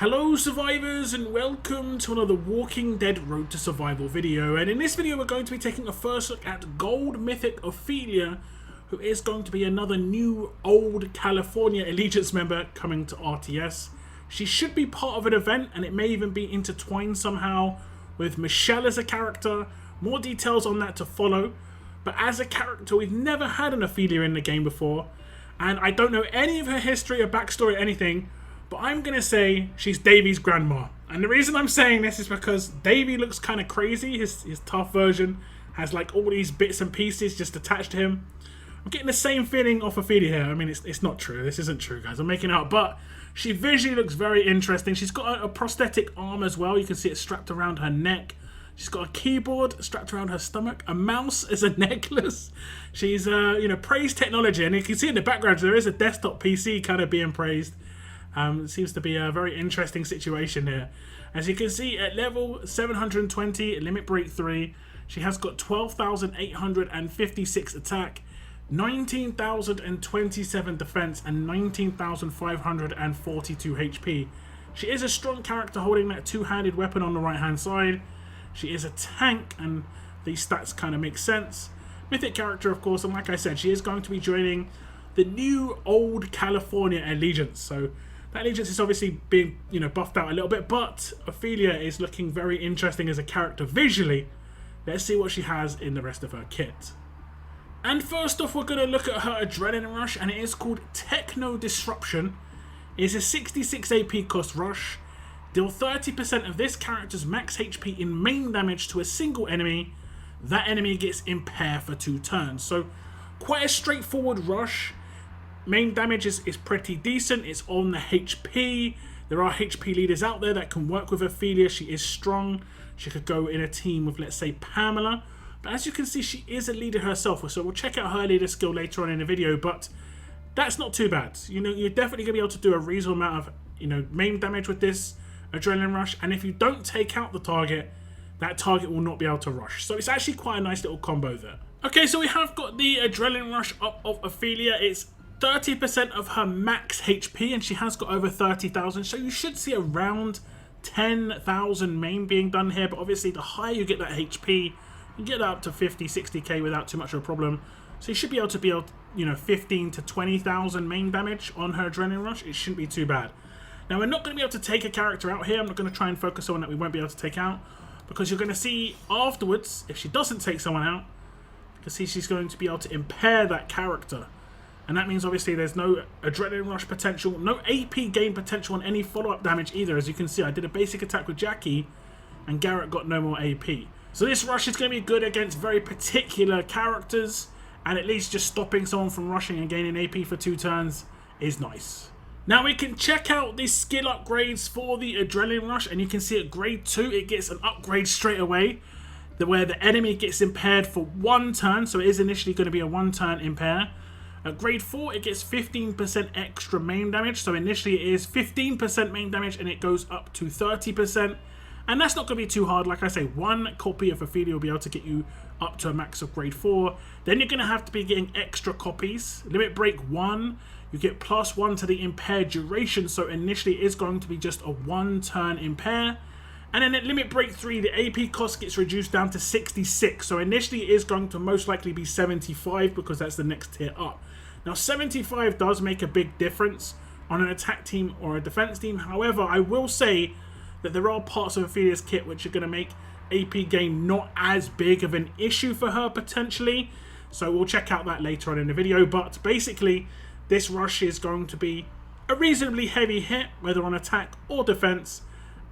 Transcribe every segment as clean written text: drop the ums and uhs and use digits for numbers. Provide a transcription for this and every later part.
Hello survivors and welcome to another Walking Dead Road to Survival video, and in this video we're going to be taking a first look at Gold Mythic Ophelia, who is going to be another new old California Allegiance member coming to RTS. She should be part of an event and it may even be intertwined somehow with Michelle as a character. More details on that to follow, but as a character we've never had an Ophelia in the game before, and I don't know any of her history or backstory or anything. But I'm going to say she's Davy's grandma. And the reason I'm saying this is because Davy looks kind of crazy. His tough version has like all these bits and pieces just attached to him. I'm getting the same feeling off Ophelia here. I mean, it's not true. This isn't true, guys. I'm making it up. But she visually looks very interesting. She's got a prosthetic arm as well. You can see it strapped around her neck. She's got a keyboard strapped around her stomach. A mouse as a necklace. She's, praised technology. And you can see in the background there is a desktop PC kind of being praised. It seems to be a very interesting situation here. As you can see, at level 720, limit break 3, she has got 12,856 attack, 19,027 defense, and 19,542 HP. She is a strong character holding that two-handed weapon on the right-hand side. She is a tank, and these stats kind of make sense. Mythic character, of course, and like I said, she is going to be joining the new old California Allegiance. So that Allegiance is obviously being, buffed out a little bit, but Ophelia is looking very interesting as a character visually. Let's see what she has in the rest of her kit. And first off, we're going to look at her Adrenaline Rush, and it is called Techno Disruption. It's a 66 AP cost rush. Deal 30% of this character's max HP in main damage to a single enemy. That enemy gets impaired for 2 turns. So quite a straightforward rush. Main damage is pretty decent. It's on the HP. There are HP leaders out there that can work with Ophelia. She is strong. She could go in a team with, let's say, Pamela. But as you can see, she is a leader herself. So we'll check out her leader skill later on in the video. But that's not too bad. You're definitely going to be able to do a reasonable amount of, main damage with this Adrenaline Rush. And if you don't take out the target, that target will not be able to rush. So it's actually quite a nice little combo there. Okay, so we have got the Adrenaline Rush up of Ophelia. It's 30% of her max HP, and she has got over 30,000, so you should see around 10,000 main being done here. But obviously the higher you get that HP, you get that up to 50, 60k without too much of a problem. So you should be able to 15 to 20,000 main damage on her Adrenaline Rush. It shouldn't be too bad. Now we're not going to be able to take a character out here. I'm not going to try and focus on that we won't be able to take out, because you're going to see afterwards, if she doesn't take someone out, you can see she's going to be able to impair that character. And that means obviously there's no Adrenaline Rush potential, no AP gain potential on any follow-up damage either. As you can see, I did a basic attack with Jackie and Garrett got no more AP. So this rush is going to be good against very particular characters, and at least just stopping someone from rushing and gaining AP for 2 turns is nice. Now we can check out the skill upgrades for the Adrenaline Rush, and you can see at grade 2 it gets an upgrade straight away, where the enemy gets impaired for 1 turn, so it is initially going to be a 1-turn impair. At grade 4, it gets 15% extra main damage. So initially it is 15% main damage and it goes up to 30%. And that's not going to be too hard. Like I say, 1 copy of Ophelia will be able to get you up to a max of grade 4. Then you're going to have to be getting extra copies. Limit break 1, you get +1 to the impaired duration. So initially it is going to be just a 1-turn impair. And then at limit break 3, the AP cost gets reduced down to 66. So initially it is going to most likely be 75 because that's the next tier up. Now 75 does make a big difference on an attack team or a defense team. However, I will say that there are parts of Ophelia's kit which are going to make AP gain not as big of an issue for her potentially. So we'll check out that later on in the video. But basically, this rush is going to be a reasonably heavy hit, whether on attack or defense.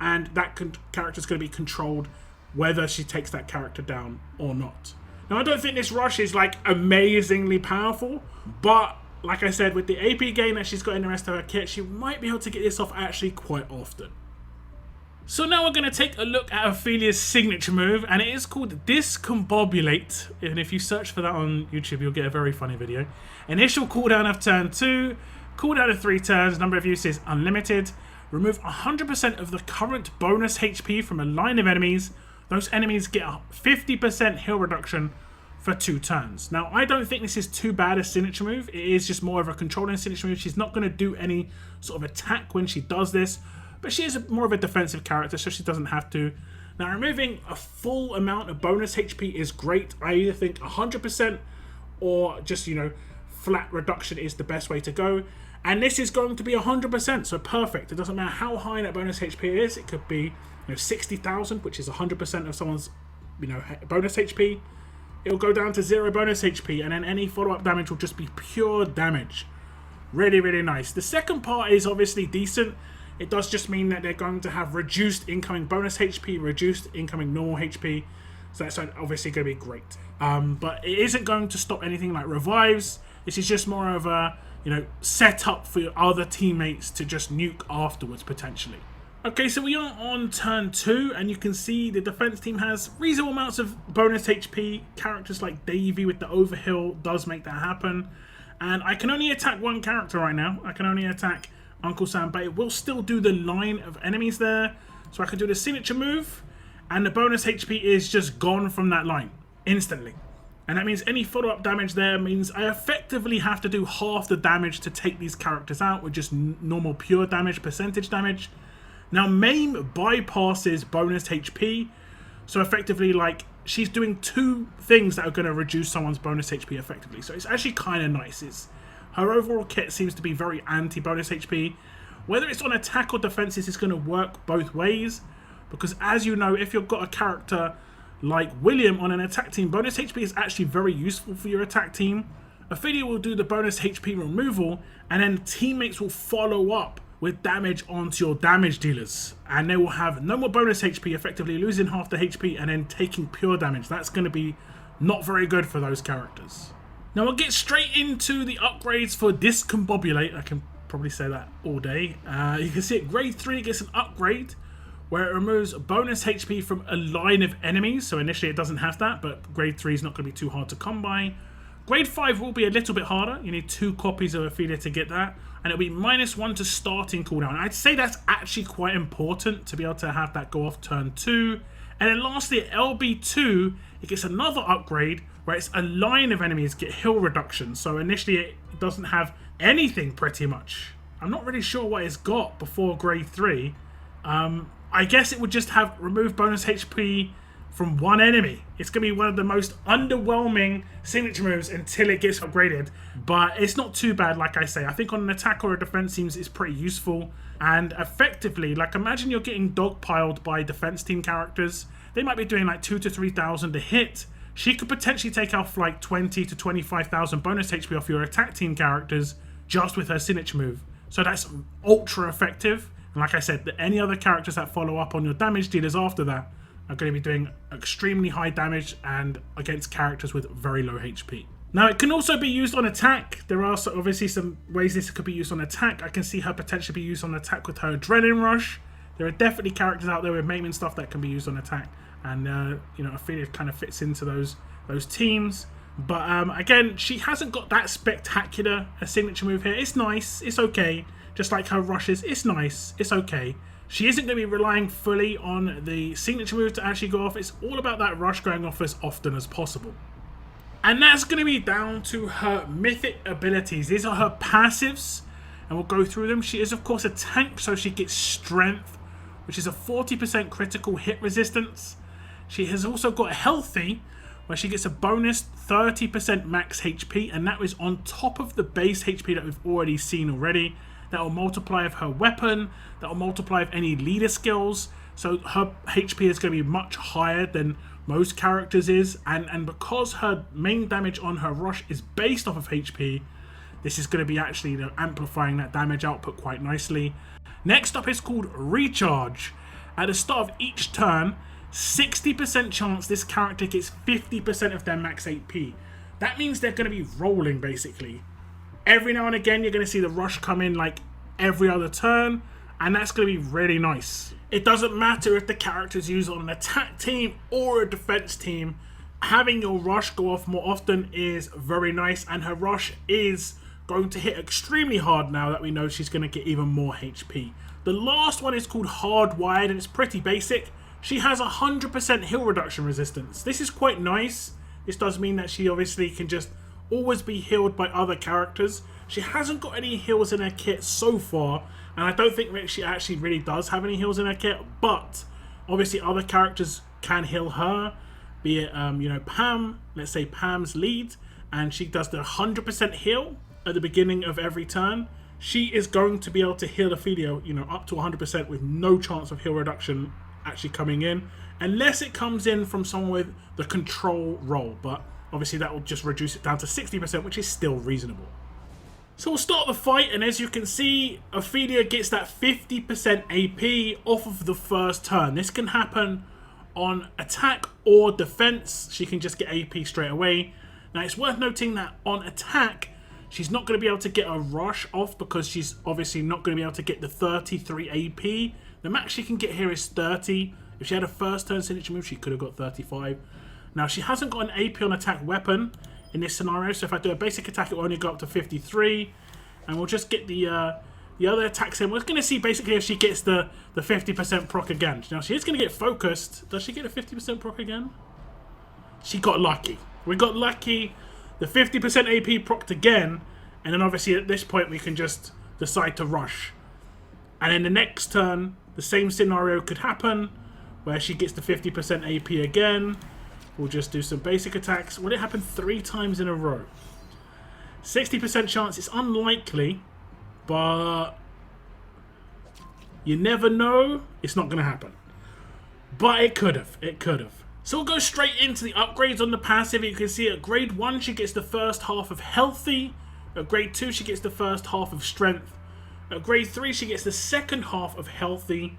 And that character is going to be controlled whether she takes that character down or not. Now, I don't think this rush is like amazingly powerful, but like I said, with the AP gain that she's got in the rest of her kit, she might be able to get this off actually quite often. So now we're going to take a look at Ophelia's signature move, and it is called Discombobulate. And if you search for that on YouTube, you'll get a very funny video. Initial cooldown of turn 2, cooldown of 3 turns, number of uses unlimited. Remove 100% of the current bonus HP from a line of enemies. Those enemies get a 50% heal reduction for 2 turns. Now, I don't think this is too bad a signature move. It is just more of a controlling signature move. She's not going to do any sort of attack when she does this, but she is more of a defensive character, so she doesn't have to. Now, removing a full amount of bonus HP is great. I either think 100% or just, you know, flat reduction is the best way to go. And this is going to be 100%, so perfect. It doesn't matter how high that bonus HP is. It could be, you know, 60,000, which is 100% of someone's, you know, bonus HP. It'll go down to 0 bonus HP, and then any follow-up damage will just be pure damage. Really, really nice. The second part is obviously decent. It does just mean that they're going to have reduced incoming bonus HP, reduced incoming normal HP. So that's obviously going to be great. But it isn't going to stop anything like revives. This is just more of a, you know, set up for your other teammates to just nuke afterwards, potentially. Okay, so we are on turn 2, and you can see the defense team has reasonable amounts of bonus HP. Characters like Davy with the overheal does make that happen. And I can only attack one character right now. I can only attack Uncle Sam, but it will still do the line of enemies there. So I can do the signature move, and the bonus HP is just gone from that line instantly. And that means any follow-up damage there means I effectively have to do half the damage to take these characters out with just normal pure damage, percentage damage. Now, Maim bypasses bonus HP, so effectively, like, she's doing 2 things that are going to reduce someone's bonus HP effectively. So it's actually kind of nice. Her overall kit seems to be very anti-bonus HP. Whether it's on attack or defenses, it's going to work both ways, because as you know, if you've got a character like William on an attack team, bonus HP is actually very useful for your attack team. Ophelia will do the bonus HP removal, and then teammates will follow up with damage onto your damage dealers, and they will have no more bonus HP, effectively losing half the HP and then taking pure damage. That's going to be not very good for those characters. Now we'll get straight into the upgrades for Discombobulate. I can probably say that all day. You can see at grade 3 it gets an upgrade where it removes bonus HP from a line of enemies. So initially it doesn't have that, but grade 3 is not going to be too hard to come by. Grade 5 will be a little bit harder. You need 2 copies of Ophelia to get that. And it'll be -1 to starting cooldown. I'd say that's actually quite important to be able to have that go off turn 2. And then lastly, at LB2, it gets another upgrade where it's a line of enemies get heal reduction. So initially it doesn't have anything pretty much. I'm not really sure what it's got before grade 3. I guess it would just have remove bonus HP from one enemy. It's going to be one of the most underwhelming signature moves until it gets upgraded. But it's not too bad, like I say. I think on an attack or a defense teams, it's pretty useful. And effectively, like imagine you're getting dogpiled by defense team characters. They might be doing like 2,000 to 3,000 a hit. She could potentially take off like 20,000 to 25,000 bonus HP off your attack team characters just with her signature move. So that's ultra effective. And like I said, any other characters that follow up on your damage dealers after that are going to be doing extremely high damage and against characters with very low HP. Now, it can also be used on attack. There are obviously some ways this could be used on attack. I can see her potentially be used on attack with her Adrenaline Rush. There are definitely characters out there with Maim and stuff that can be used on attack. And, you know, Ophelia kind of fits into those teams. But, again, she hasn't got that spectacular a signature move here. It's nice. It's okay. Just like her rushes. It's nice. It's okay. She isn't going to be relying fully on the signature move to actually go off. It's all about that rush going off as often as possible. And that's going to be down to her Mythic Abilities. These are her passives, and we'll go through them. She is, of course, a tank, so she gets Strength, which is a 40% critical hit resistance. She has also got Healthy, where she gets a bonus 30% max HP, and that is on top of the base HP that we've already seen already. That will multiply of her weapon, that will multiply of any leader skills. So her HP is going to be much higher than most characters is. And because her main damage on her rush is based off of HP, this is going to be actually, you know, amplifying that damage output quite nicely. Next up is called Recharge. At the start of each turn, 60% chance this character gets 50% of their max HP. That means they're going to be rolling, basically. Every now and again, you're going to see the rush come in like every other turn, and that's going to be really nice. It doesn't matter if the character's used on an attack team or a defense team. Having your rush go off more often is very nice, and her rush is going to hit extremely hard now that we know she's going to get even more HP. The last one is called Hardwired, and it's pretty basic. She has 100% heal reduction resistance. This is quite nice. This does mean that she obviously can just always be healed by other characters. She hasn't got any heals in her kit so far, and I don't think she actually really does have any heals in her kit, but obviously other characters can heal her, be it, you know, Pam. Let's say Pam's lead, and she does the 100% heal at the beginning of every turn. She is going to be able to heal Ophelia, you know, up to 100% with no chance of heal reduction actually coming in, unless it comes in from someone with the control role, but obviously that will just reduce it down to 60%, which is still reasonable. So we'll start the fight, and as you can see, Ophelia gets that 50% AP off of the first turn. This can happen on attack or defense. She can just get AP straight away. Now it's worth noting that on attack, she's not going to be able to get a rush off because she's obviously not going to be able to get the 33 AP. The max she can get here is 30. If she had a first turn signature move, she could have got 35. Now she hasn't got an AP on attack weapon in this scenario, so if I do a basic attack, it will only go up to 53. And we'll just get the other attacks in. We're going to see basically if she gets the 50% proc again. Now she is going to get focused. Does she get a 50% proc again? She got lucky. We got lucky. The 50% AP procced again, and then obviously at this point we can just decide to rush. And in the next turn, the same scenario could happen, where she gets the 50% AP again. We'll just do some basic attacks. Will it happen 3 times in a row? 60% chance, it's unlikely, but you never know. It's not going to happen. But it could have. It could have. So we'll go straight into the upgrades on the passive. You can see at grade 1 she gets the first half of healthy. At grade 2 she gets the first half of strength. At grade 3 she gets the second half of healthy.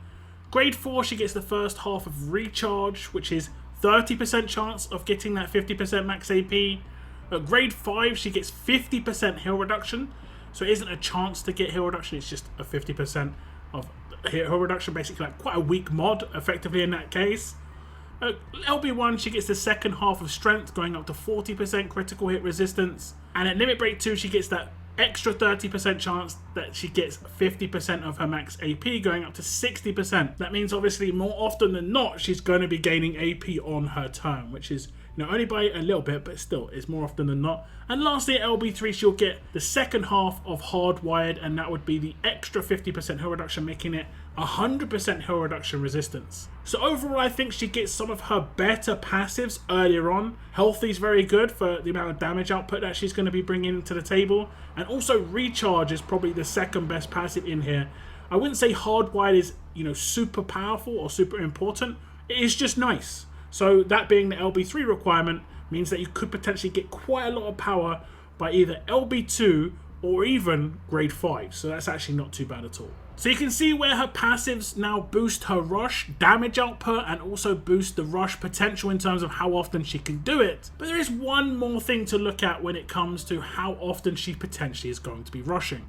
Grade 4 she gets the first half of recharge, which is 30% chance of getting that 50% max AP. At grade 5 she gets 50% heal reduction. So it isn't a chance to get heal reduction, it's just a 50% of heal reduction, basically like quite a weak mod effectively in that case. At LB1 she gets the second half of strength, going up to 40% critical hit resistance. And at limit break 2 she gets that extra 30% chance that she gets 50% of her max AP, going up to 60%. That means obviously more often than not she's going to be gaining AP on her turn, which is, you know, only by a little bit, but still it's more often than not. And lastly at LB3 she'll get the second half of hardwired, and that would be the extra 50% heal reduction, making it 100% heal reduction resistance. So overall I think she gets some of her better passives earlier on. Healthy's very good for the amount of damage output that she's going to be bringing to the table, and also recharge is probably the second best passive in here. I wouldn't say hardwired is, you know, super powerful or super important. It is just nice. So that being the LB3 requirement means that you could potentially get quite a lot of power by either LB2 or even grade 5. So that's actually not too bad at all. So you can see where her passives now boost her rush damage output and also boost the rush potential in terms of how often she can do it. But there is one more thing to look at when it comes to how often she potentially is going to be rushing.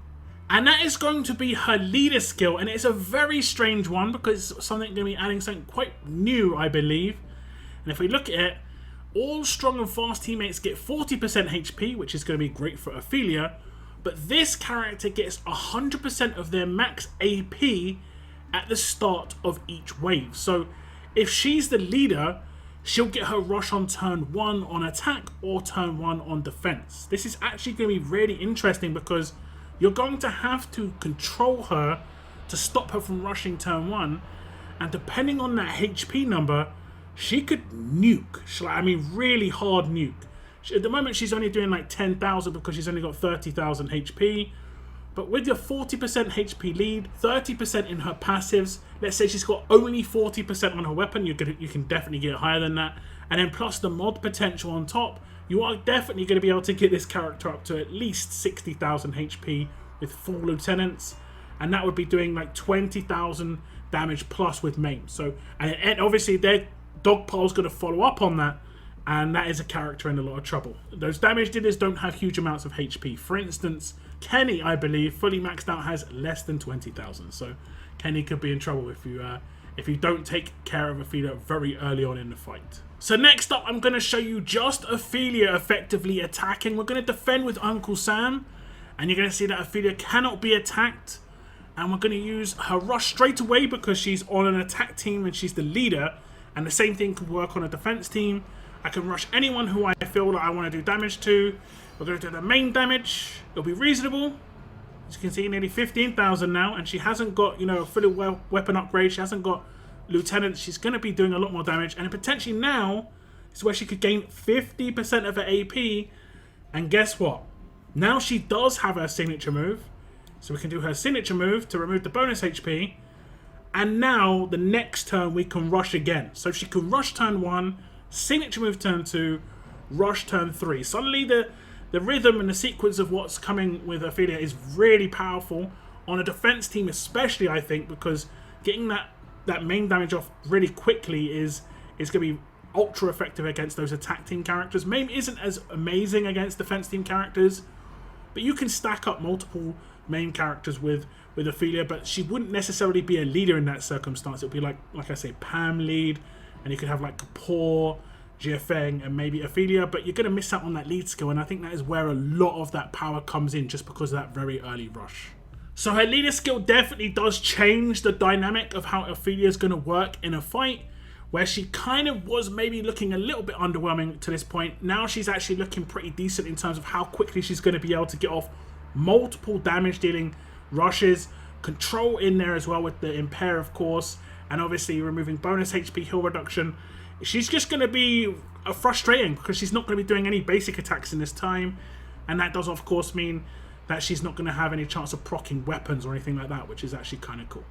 And that is going to be her leader skill, and it's a very strange one because it's something going to be adding something quite new, I believe. And if we look at it, all strong and fast teammates get 40% HP, which is going to be great for Ophelia. But this character gets 100% of their max AP at the start of each wave. So if she's the leader, she'll get her rush on turn 1 on attack or turn 1 on defense. This is actually going to be really interesting because you're going to have to control her to stop her from rushing turn 1. And depending on that HP number, she could nuke. I mean, really hard nuke. At the moment, she's only doing like 10,000 because she's only got 30,000 HP. But with your 40% HP lead, 30% in her passives, let's say she's got only 40% on her weapon, you can definitely get higher than that. And then plus the mod potential on top, you are definitely going to be able to get this character up to at least 60,000 HP with full lieutenants. And that would be doing like 20,000 damage plus with maim. So, and obviously their dogpile's going to follow up on that. And that is a character in a lot of trouble. Those damage dealers don't have huge amounts of HP. For instance, Kenny, I believe, fully maxed out has less than 20,000. So Kenny could be in trouble if you don't take care of Ophelia very early on in the fight. So next up, I'm going to show you just Ophelia effectively attacking. We're going to defend with Uncle Sam. And you're going to see that Ophelia cannot be attacked. And we're going to use her rush straight away because she's on an attack team and she's the leader. And the same thing could work on a defense team. I can rush anyone who I feel that I want to do damage to. We're going to do the main damage. It'll be reasonable. As you can see, nearly 15,000 now, and she hasn't got, you know, a fully weapon upgrade. She hasn't got lieutenant. She's going to be doing a lot more damage, and potentially now is where she could gain 50% of her AP. And guess what? Now she does have her signature move, so we can do her signature move to remove the bonus HP. And now the next turn we can rush again. So she can rush turn 1, signature move turn 2, rush turn 3. Suddenly the rhythm and the sequence of what's coming with Ophelia is really powerful on a defense team, especially, I think, because getting that main damage off really quickly is going to be ultra effective against those attack team characters. Maim isn't as amazing against defense team characters, but you can stack up multiple main characters with Ophelia, but she wouldn't necessarily be a leader in that circumstance. It would be like I say, Pam lead, and you could have like Kapoor, Jiafeng, and maybe Ophelia, but you're going to miss out on that lead skill, and I think that is where a lot of that power comes in, just because of that very early rush. So her leader skill definitely does change the dynamic of how Ophelia is going to work in a fight, where she kind of was maybe looking a little bit underwhelming to this point. Now she's actually looking pretty decent in terms of how quickly she's going to be able to get off multiple damage dealing rushes, control in there as well with the impair, of course, and obviously removing bonus HP heal reduction. She's just going to be frustrating because she's not going to be doing any basic attacks in this time, and that does of course mean that she's not going to have any chance of proccing weapons or anything like that, which is actually kind of cool.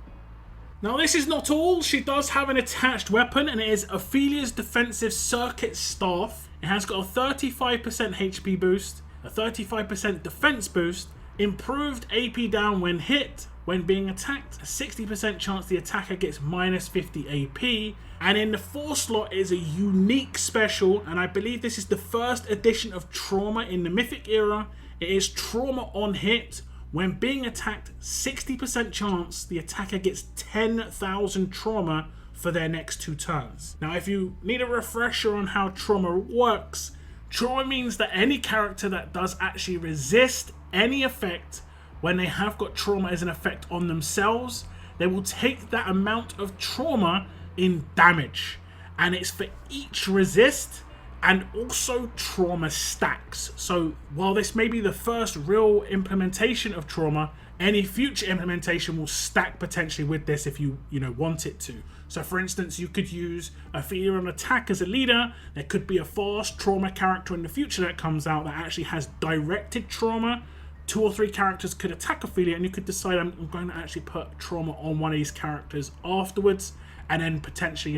Now this is not all. She does have an attached weapon, and it is Ophelia's defensive circuit staff. It has got a 35% HP boost, a 35% defense boost, improved AP down when hit, when being attacked, a 60% chance the attacker gets minus 50 AP, and in the 4 slot is a unique special, and I believe this is the first edition of Trauma in the Mythic era. It is Trauma on hit. When being attacked, 60% chance the attacker gets 10,000 trauma for their next 2 turns. Now if you need a refresher on how trauma works, trauma means that any character that does actually resist any effect when they have got trauma as an effect on themselves, they will take that amount of trauma in damage. And it's for each resist and also trauma stacks. So while this may be the first real implementation of trauma, any future implementation will stack potentially with this if you want it to. So for instance, you could use Ophelia on attack as a leader. There could be a fast trauma character in the future that comes out that actually has directed trauma. 2 or 3 characters could attack Ophelia, and you could decide I'm going to actually put trauma on one of these characters afterwards, and then potentially,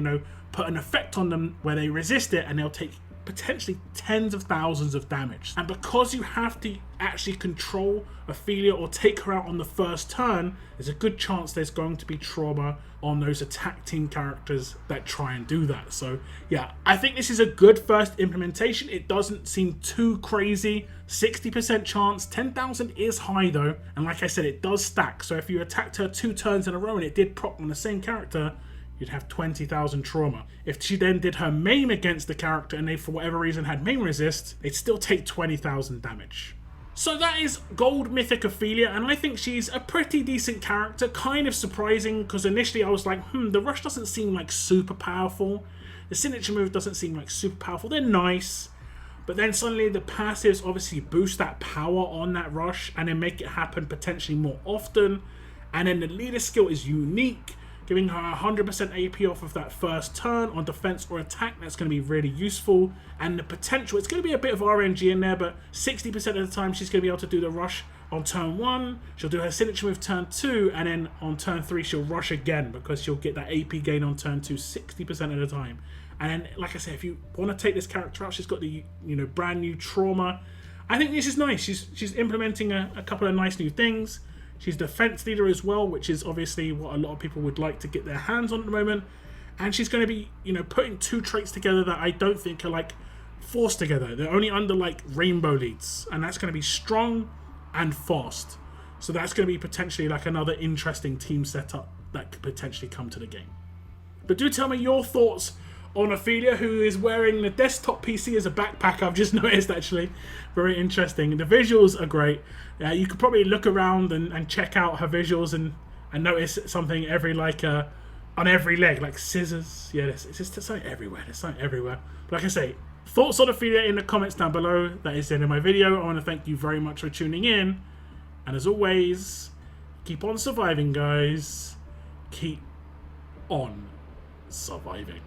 put an effect on them where they resist it and they'll take potentially tens of thousands of damage. And because you have to actually control Ophelia or take her out on the first turn, there's a good chance there's going to be trauma on those attack team characters that try and do that. So yeah, I think this is a good first implementation. It doesn't seem too crazy. 60% chance, 10,000 is high though, and like I said, it does stack. So if you attacked her 2 turns in a row and it did proc on the same character, you'd have 20,000 trauma. If she then did her maim against the character and they for whatever reason had maim resist, they'd still take 20,000 damage. So that is Gold Mythic Ophelia, and I think she's a pretty decent character. Kind of surprising, because initially I was like, the rush doesn't seem like super powerful. The signature move doesn't seem like super powerful. They're nice, but then suddenly the passives obviously boost that power on that rush and then make it happen potentially more often. And then the leader skill is unique, giving her 100% AP off of that first turn on defense or attack. That's going to be really useful. And the potential, it's going to be a bit of RNG in there, but 60% of the time she's going to be able to do the rush on turn 1. She'll do her signature move turn 2, and then on turn 3 she'll rush again because she'll get that AP gain on turn 2 60% of the time. And then, like I said, if you want to take this character out, she's got the brand new trauma. I think this is nice. She's implementing a couple of nice new things. She's defense leader as well, which is obviously what a lot of people would like to get their hands on at the moment. And she's going to be, putting 2 traits together that I don't think are like forced together. They're only under like rainbow leads, and that's going to be strong and fast. So that's going to be potentially like another interesting team setup that could potentially come to the game. But do tell me your thoughts on Ophelia, who is wearing the desktop PC as a backpack. I've just noticed, actually. Very interesting. The visuals are great. You could probably look around and check out her visuals and notice something on every leg, like scissors. Yeah, it's just something everywhere. There's something everywhere. But like I say, Thoughts on Ophelia in the comments down below. That is the end of my video. I want to thank you very much for tuning in. And as always, keep on surviving, guys. Keep on surviving.